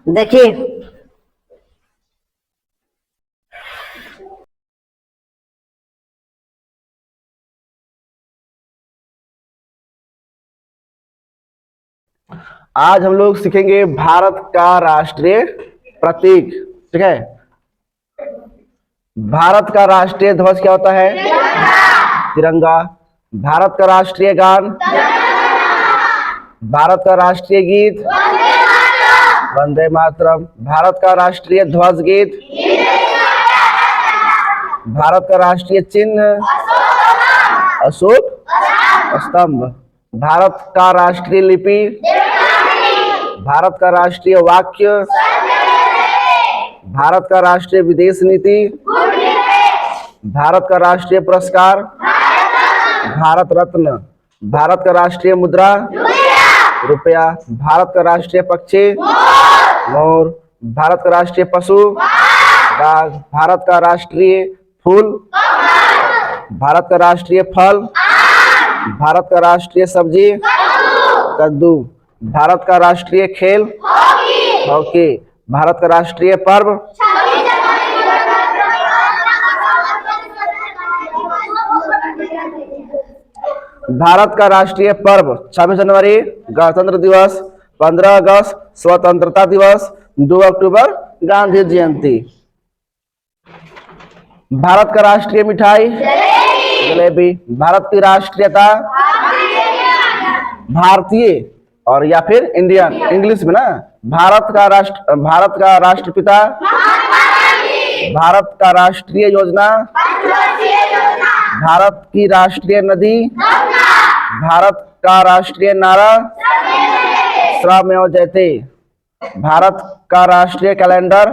देखिए आज हम लोग सीखेंगे भारत का राष्ट्रीय प्रतीक। ठीक है, भारत का राष्ट्रीय ध्वज क्या होता है? तिरंगा। भारत का राष्ट्रीय गान? भारत का राष्ट्रीय गीत? वंदे मातरम। भारत का राष्ट्रीय ध्वज गीत? भारत का राष्ट्रीय चिन्ह? अशोक स्तंभ। भारत का राष्ट्रीय लिपि? भारत का राष्ट्रीय वाक्य? भारत का राष्ट्रीय विदेश नीति? भारत का राष्ट्रीय पुरस्कार? भारत रत्न। भारत का राष्ट्रीय मुद्रा? रुपया। भारत का राष्ट्रीय पक्षी? मोर। भारत का राष्ट्रीय पशु? बाघ। भारत का राष्ट्रीय फूल? भारत का राष्ट्रीय फल? भारत का राष्ट्रीय सब्जी? कद्दू। भारत का राष्ट्रीय खेल? हॉकी। भारत का राष्ट्रीय पर्व? भारत का राष्ट्रीय पर्व 26 जनवरी गणतंत्र दिवस, 15 अगस्त स्वतंत्रता दिवस, 2 अक्टूबर गांधी जयंती। भारत का राष्ट्रीय मिठाई? जलेबी। भारत की राष्ट्रीयता? भारतीय और या फिर इंडियन, इंग्लिश में ना। भारत का राष्ट्रपिता? भारत का राष्ट्रीय योजना? भारत की राष्ट्रीय नदी? भारत का राष्ट्रीय नारा? श्रमेव जयते। भारत का राष्ट्रीय कैलेंडर?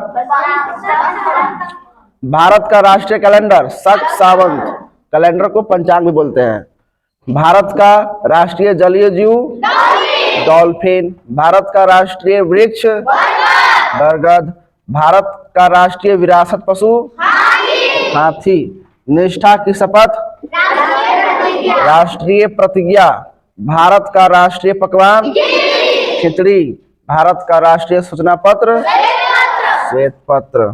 भारत का राष्ट्रीय कैलेंडर शक सावंत। कैलेंडर को पंचांग भी बोलते हैं। भारत का राष्ट्रीय जलीय जीव? डॉल्फिन। भारत का राष्ट्रीय वृक्ष? बरगद। भारत का राष्ट्रीय विरासत पशु? हाथी। निष्ठा की शपथ? राष्ट्रीय प्रतिज्ञा? भारत का राष्ट्रीय पकवान? खिचड़ी। भारत का राष्ट्रीय सूचना पत्र? श्वेत पत्र।